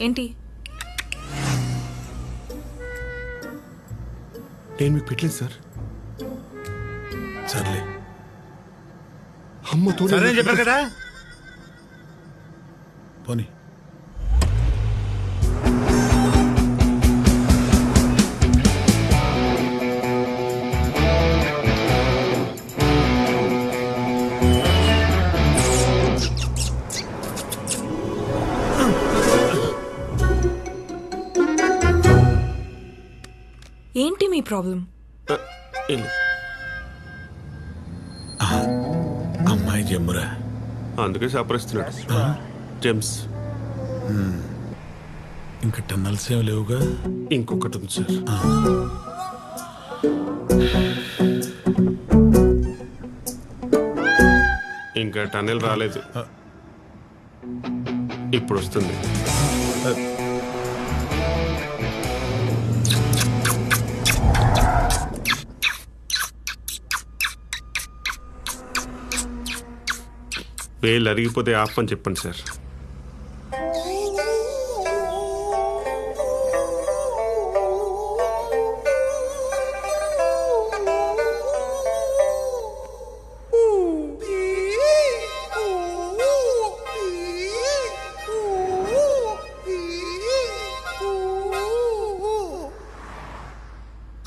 ఏంటి? నేను మీకు పెట్టలేదు సార్. సర్లే అమ్మతో చెప్పారు కదా. పోనీ ఏంటి మీ ప్రాబ్లం? అమ్మాయి జమ్మురా, అందుకే సపరిస్తున్నాడు. జెమ్స్ ఇంకా టన్నల్స్ ఏమి లేవుగా? ఇంకొకటి ఉంది సార్. ఇంకా టన్నెల్ రాలేదు, ఇప్పుడు వస్తుంది. వేలు అరిగిపోతే ఆఫ్ అని చెప్పండి సార్.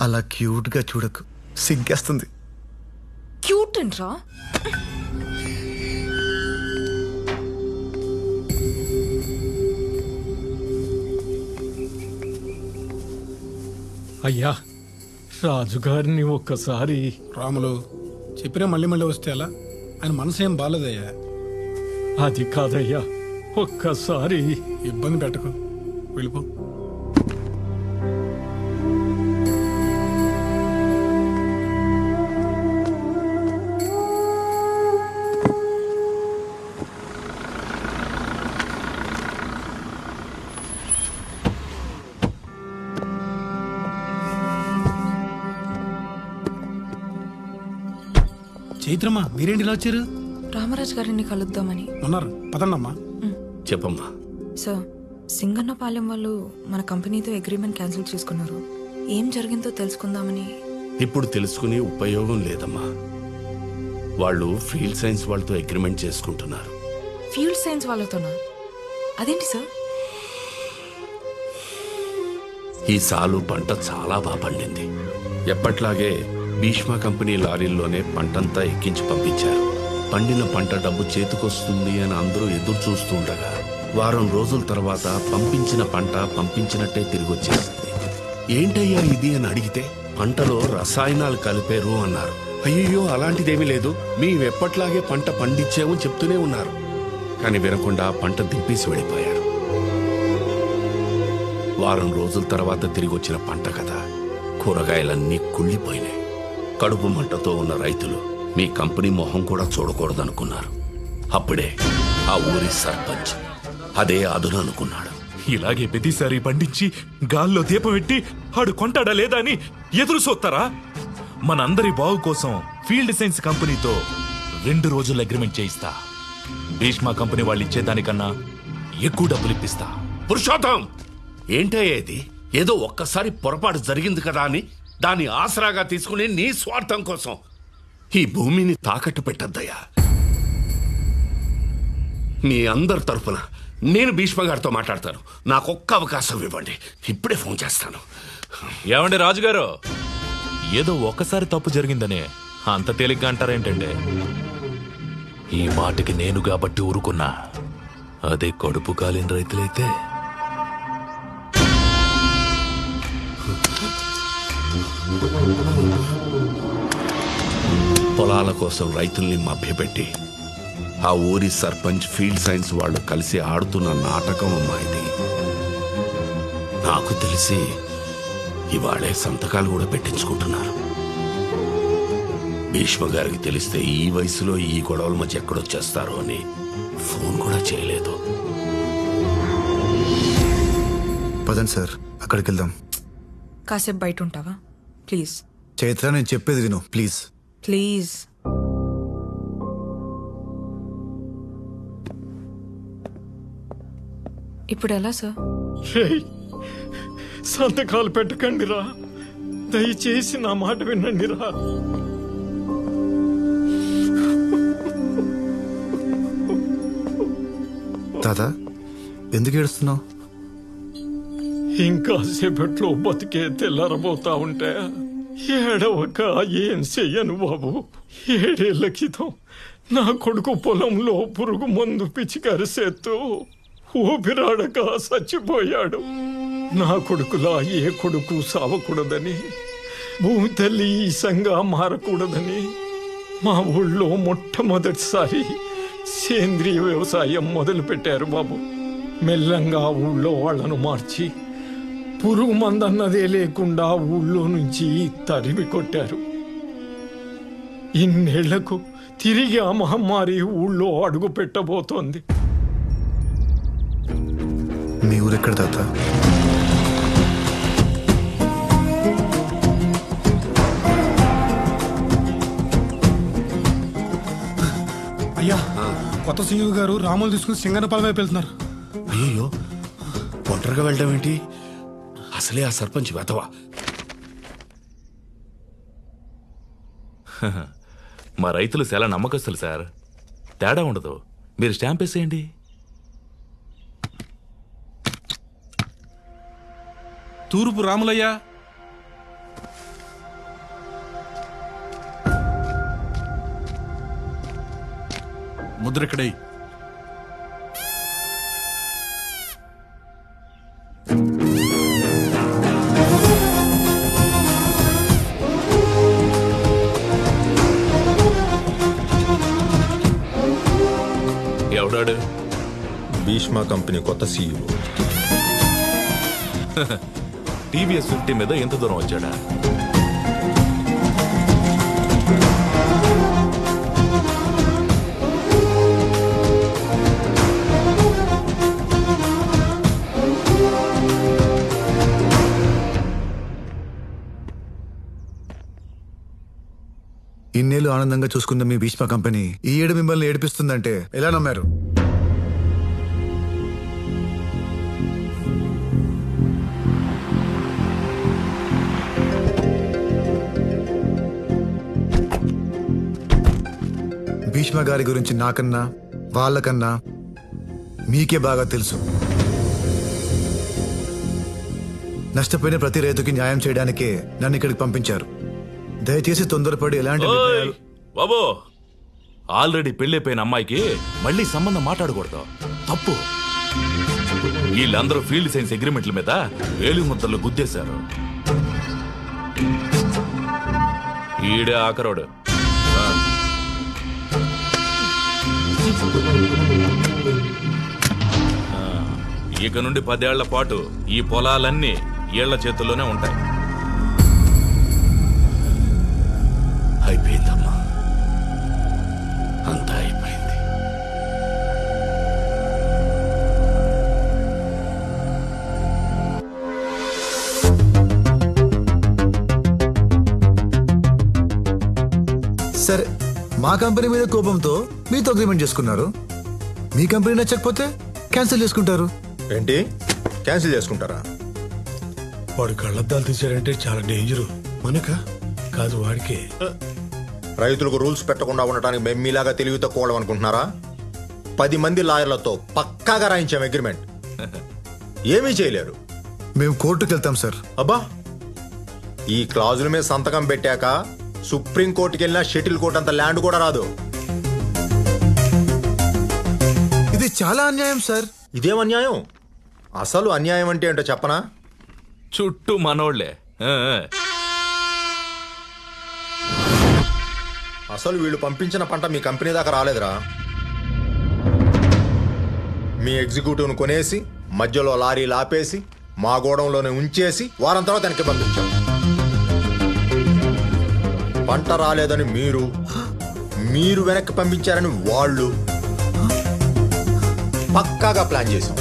అలా క్యూట్ గా చూడకు, సిగ్గేస్తుంది. క్యూట్ అంట్రా? అయ్యా, రాజుగారిని ఒక్కసారి. రాములు చెప్పినా మళ్ళీ మళ్ళీ వస్తే అలా? ఆయన మనసు ఏం బాలేదయ్యా. అది కాదయ్యా, ఒక్కసారి. ఇబ్బంది పెట్టకు, వెళ్ళిపో. చైత్రమ్మా, మీరేంటి ఇలా వచ్చారు? రామరాజు గారిని కలుద్దామని. ఉన్నారు, పదండమ్మా. చెప్పమ్మా. సార్, సింగన్నపాలెం వాళ్ళు మన కంపెనీతో అగ్రిమెంట్ క్యాన్సిల్ చేసుకున్నారు. ఏం జరిగిందో తెలుసుకుందామని. ఇప్పుడు తెలుసుకునే ఉపయోగం లేదమ్మా. వాళ్ళు ఫీల్డ్ సైన్స్ వాళ్ళతో అగ్రిమెంట్ చేసుకుంటున్నారు. ఫీల్డ్ సైన్స్ వాళ్ళతోనా? అదేంటి సార్? ఈ సాలు పంట చాలా బాగా పండింది. ఎప్పట్లాగే భీష్మ కంపెనీ లారీల్లోనే పంటంతా ఎక్కించి పంపించారు. పండిన పంట డబ్బు చేతికొస్తుంది అని అందరూ ఎదురు చూస్తూ ఉండగా వారం రోజుల తర్వాత పంపించిన పంట పంపించినట్టే తిరిగి వచ్చేసింది. ఏంటయ్యా ఇది అని అడిగితే పంటలో రసాయనాలు కలిపారు అన్నారు. అయ్యో, అలాంటిదేమీ లేదు, మేము ఎప్పట్లాగే పంట పండించామని చెప్తూనే ఉన్నారు. కానీ వినకుండా పంట దింపేసి వెళ్ళిపోయారు. వారం రోజుల తర్వాత తిరిగి వచ్చిన పంట కదా, కూరగాయలన్నీ కుళ్ళిపోయినాయి. కడుపు మంటతో ఉన్న రైతులు మీ కంపెనీ మొహం కూడా చూడకూడదనుకున్నారు. అప్పుడే ఆ ఊరి సర్పంచ్ అదే అదును అనుకున్నాడు. ఇలాగే ప్రతిసారి పండించి గాల్లో దీపం పెట్టి ఆడు కొంటాడా లేదా అని ఎదురు చూస్తారా? మనందరి బాగు కోసం ఫీల్డ్ సైన్స్ కంపెనీతో 2 రోజులు అగ్రిమెంట్ చేయిస్తా. భీష్మ కంపెనీ వాళ్ళు ఇచ్చేదానికన్నా ఎక్కువ డబ్బులు ఇప్పిస్తా. పురుషోత్తం, ఏంటయ్యేది? ఏదో ఒక్కసారి పొరపాటు జరిగింది కదా అని దాన్ని ఆసరాగా తీసుకుని నీ స్వార్థం కోసం ఈ భూమిని తాకట్టు పెట్టద్దయ్యా. మీ అందరి తరఫున నేను భీష్మ గారితో మాట్లాడతాను. నాకొక్క అవకాశం ఇవ్వండి, ఇప్పుడే ఫోన్ చేస్తాను. ఏమండి రాజుగారు, ఏదో ఒక్కసారి తప్పు జరిగిందనే అంత తేలిగ్గా అంటారేంటంటే? ఈ మాటకి నేను కాబట్టి ఊరుకున్నా. అదే కడుపు కాలిన రైతులైతే పొలాల కోసం రైతుల్ని మభ్యపెట్టి ఆ ఊరి సర్పంచ్ ఫీల్డ్ సైన్స్ వాళ్ళు కలిసి ఆడుతున్న నాటకం అమ్మా ఇది. నాకు తెలిసి ఇవాళే సంతకాలు కూడా పెట్టించుకుంటున్నారు. భీష్మ గారికి తెలిస్తే ఈ వయసులో ఈ గొడవల మధ్య ఎక్కడొచ్చేస్తారో అని ఫోన్ కూడా చేయలేదు. పదండి సార్, అక్కడికి వెళ్దాం. కాసేపు బయట ఉంటావా ప్లీజ్? చైత్ర, నేను చెప్పేది విను ప్లీజ్. ప్లీజ్. ఇప్పుడు ఎలా సార్? రేయ్, సంతకాలు పెట్టకండిరా, దయచేసి నా మాట వినండిరా. తాత ఎందుకు ఏడుస్తున్నావు? ఇంకా సేపట్లో బతికే తెల్లారబోతా ఉంటే ఏడవక ఏం చెయ్యను బాబు. 7 ఏళ్ల క్రితం నా కొడుకు పొలంలో పురుగు మందు పిచికరిసేత్తూ ఊపిరాడక చచ్చిపోయాడు. నా కొడుకులా ఏ కొడుకు సావకూడదని, భూమి తల్లి ఈసంగా మారకూడదని మా ఊళ్ళో మొట్టమొదటిసారి సేంద్రియ వ్యవసాయం మొదలు పెట్టారు బాబు. మెల్లంగా ఊళ్ళో వాళ్లను మార్చి పురుగు మందన్నదే లేకుండా ఊళ్ళో నుంచి తరిమి కొట్టారు. ఇన్నేళ్లకు తిరిగి ఆ మహమ్మారి ఊళ్ళో అడుగు పెట్టబోతోంది. మీ ఊరెక్కడ తాత? అయ్యా, కొత్త సీఈఓ గారు రాములు తీసుకుని సింగనపాలెం వైపు వెళ్తున్నారు. అయ్యో, ఒంటరిగా వెళ్ళడం ఏంటి? అసలే ఆ సర్పంచ్ వెతవా. మా రైతులు చాలా నమ్మకస్తులు సార్, తేడా ఉండదు. మీరు స్టాంప్ వేసేయండి. తూర్పు రాములయ్య. ముద్రక్కడై. ఎవడాడు? భీష్మా కంపెనీ కొత్త సీఈఓ. టీవీఎస్ 50 మీద ఎంత దూరం వచ్చాడా? ఇన్నేళ్ళు ఆనందంగా చూసుకున్న మీ భీష్మా కంపెనీ ఈ ఏడు మిమ్మల్ని ఏడిపిస్తుందంటే ఎలా నమ్మారు? భీష్మ గారి గురించి నాకన్నా వాళ్ళకన్నా మీకే బాగా తెలుసు. నష్టపోయిన ప్రతి రైతుకి న్యాయం చేయడానికే నన్ను ఇక్కడికి పంపించారు. దయచేసి తొందరపడి ఎలాంటి నిర్ణయాలు... బాబో, ఆల్రెడీ పెళ్ళైపోయిన అమ్మాయికి మళ్ళీ సంబంధం మాట్లాడకూడదు, తప్పు. వీళ్ళందరూ ఫీల్డ్ సైన్స్ అగ్రిమెంట్ల మీద వేలి ముద్దలు గుద్దేశారు. ఈడే ఆఖరోడు. ఇక నుండి 10 ఏళ్ల పాటు ఈ పొలాలన్నీ ఏళ్ల చేతుల్లోనే ఉంటాయి. అయిపోయిందమ్మా, అంతా అయిపోయింది. సరే, మా కంపెనీ మీద కోపంతో మీతో అగ్రిమెంట్ చేసుకున్నారు. మీ కంపెనీ నచ్చకపోతే క్యాన్సిల్ చేసుకుంటారు. ఏంటి క్యాన్సిల్ చేసుకుంటారా? వాడు కళ్ళద్దాలు తీశాడంటే చాలా డేంజరు. మనక కాదు, వాడికే. రైతులకు రూల్స్ పెట్టకుండా ఉండటానికి మేము మీలాగా తెలివి తక్కువ అనుకుంటున్నారా? 10 మంది లాయర్లతో పక్కాగా రాయించాం అగ్రిమెంట్. ఏమీ చేయలేరు. మేము కోర్టుకు వెళ్తాం సార్. అబ్బా, ఈ క్లాజుల మీద సంతకం పెట్టాక సుప్రీం కోర్టుకి వెళ్ళినా షటిల్ కోర్టు అంత ల్యాండ్ కూడా రాదు. ఇది చాలా అన్యాయం సార్. ఇదేం అన్యాయం? అసలు అన్యాయం అంటే ఏంటో చెప్పనా? చుట్టూ మనోళ్లే. అసలు వీళ్ళు పంపించిన పంట మీ కంపెనీ దాకా రాలేదురా. మీ ఎగ్జిక్యూటివ్ను కొనేసి మధ్యలో లారీలు ఆపేసి మా గోడంలోనే ఉంచేసి వారం తర్వాత వెనక్కి పంపించాం. పంట రాలేదని మీరు వెనక్కి పంపించారని వాళ్ళు పక్కాగా ప్లాన్ చేశాం.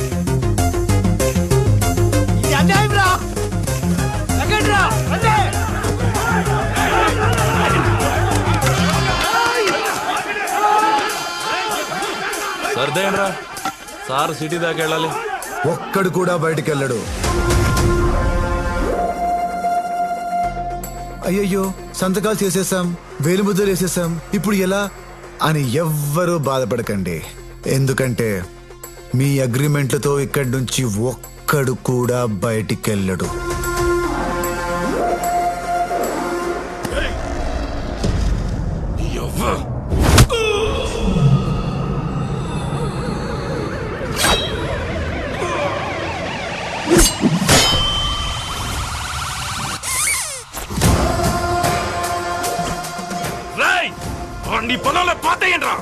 సర్దేయండ్రా, సార్ సిటీ దాకా వెళ్ళాలి. ఒక్కడు కూడా బయటికి వెళ్ళడు. అయ్యయ్యో సంతకాలు చేసేసాం, వేలిముద్రలు వేసేసాం, ఇప్పుడు ఎలా అని ఎవ్వరూ బాధపడకండి. ఎందుకంటే మీ అగ్రిమెంట్లతో ఇక్కడి నుంచి ఒక్కడు కూడా బయటికి వెళ్ళడు. నీ పొలంలో పోతాయండ్రా.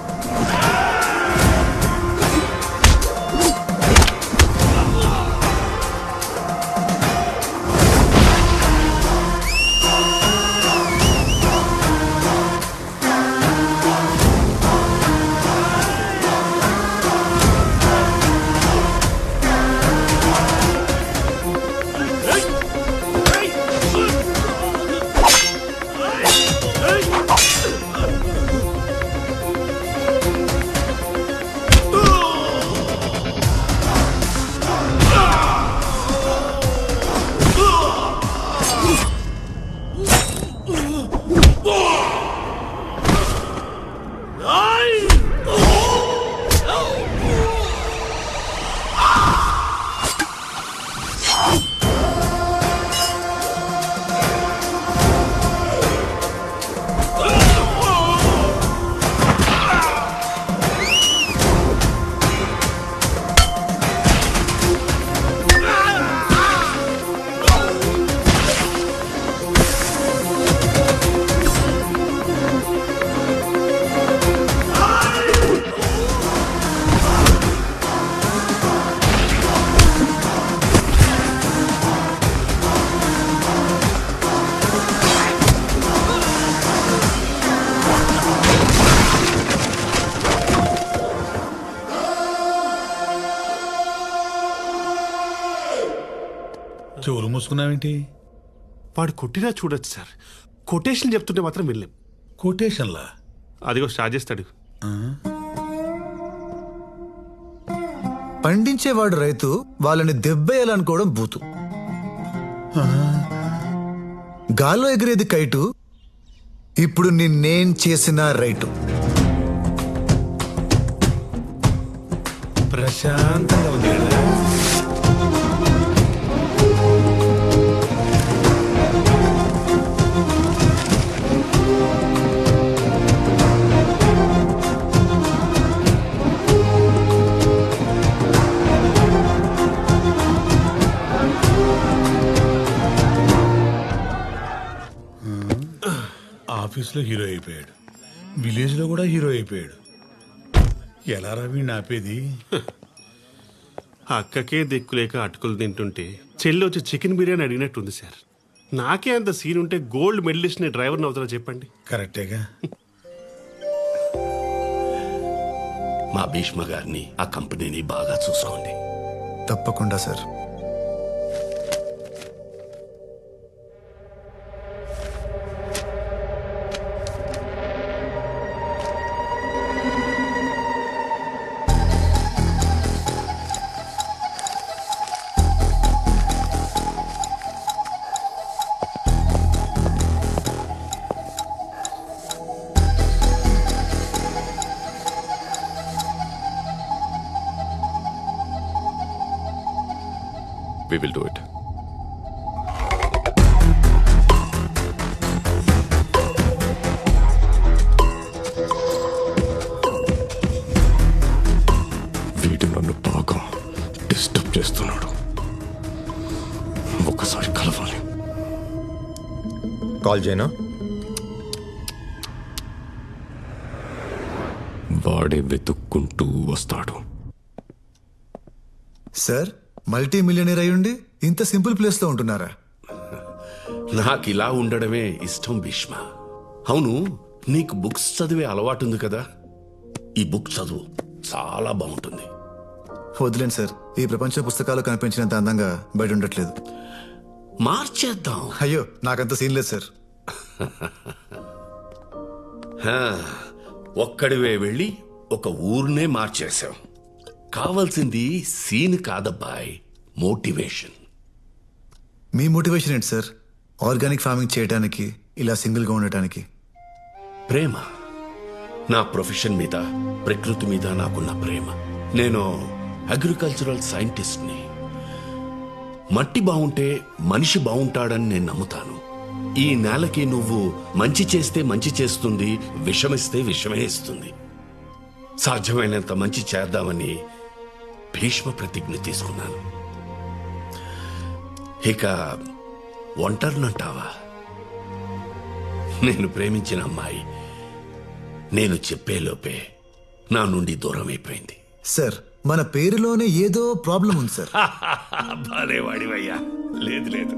చెవులు మూసుకున్నావేంటి? వాడు కొట్టినా చూడొచ్చు సార్. కొటేషన్ చెప్తుంటే మాత్రం వెళ్ళాం. కొటేషన్లా? అదిగో స్టార్ట్ చేస్తాడు. పండించేవాడు రైతు, వాళ్ళని దెబ్బేయాలనుకోవడం బూతు. గాల్లో ఎగిరేది కైటు, ఇప్పుడు నిన్నేం చేసినా రైటు. ప్రశాంతంగా ఉంది కదా? ఆఫీస్లో హీరో అయిపోయాడు, విలేజ్లో కూడా హీరో అయిపోయాడు. ఎలా రవి ఆపేది? అక్కకే దిక్కులేక అటుకులు తింటుంటే చెల్లి వచ్చి చికెన్ బిర్యానీ అడిగినట్టుంది సార్. నాకే అంత సీన్ ఉంటే గోల్డ్ మెడలిస్ట్ ని డ్రైవర్ని అవుతారా చెప్పండి? కరెక్టేగా. మా భీష్మ గారిని, ఆ కంపెనీని బాగా చూసుకోండి. తప్పకుండా sir. We will do it. వీడు నన్ను బాగా డిస్టర్బ్ చేస్తున్నాడు. ఒకసారి కలవాలి. కాల్ చేయనా? వాడే వెతుక్కుంటూ వస్తాడు. సార్, మల్టీ మిలియనర్ అయ్యుండి ఇంత సింపుల్ ప్లేస్ లో ఉంటున్నారా? నాకు ఇలా ఉండడమే ఇష్టం భీష్మ. అవును, నీకు బుక్స్ చదివే అలవాటుంది కదా, ఈ బుక్ చదువు, చాలా బాగుంటుంది. వదిలేండి సార్, ఈ ప్రపంచ పుస్తకాలు కనిపించినంత అందంగా బయట ఉండట్లేదు. మార్చేద్దాం. అయ్యో, నాకంత సీన్ లేదు సార్. ఒక్కడివే వెళ్ళి ఒక ఊరినే మార్చేశావు. కావాల్సింది సీన్ కాదబ్బాయ్, మోటివేషన్. మీ మోటివేషన్ ఏంటి సార్ ఆర్గానిక్ ఫార్మింగ్ చేయడానికి, ఇలా సింగిల్గా ఉండటానికి? ప్రేమ. నా ప్రొఫెషన్ మీద, ప్రకృతి మీద నాకున్న ప్రేమ. నేను అగ్రికల్చరల్ సైంటిస్ట్ని. మట్టి బాగుంటే మనిషి బాగుంటాడని నేను నమ్ముతాను. ఈ నేలకి నువ్వు మంచి చేస్తే మంచి చేస్తుంది, విషమిస్తే విషమే ఇస్తుంది. సాధ్యమైనంత మంచి చేద్దామని భీష్మ ప్రతిజ్ఞ తీసుకున్నాను. ఇక ఒంటరినంటావా? నేను ప్రేమించిన అమ్మాయి నేను చెప్పేలోపే నా నుండి దూరం అయిపోయింది. సార్ మన పేరులోనే ఏదో ప్రాబ్లం ఉంది సార్. బాలేవాడివయ్యా. లేదు లేదు,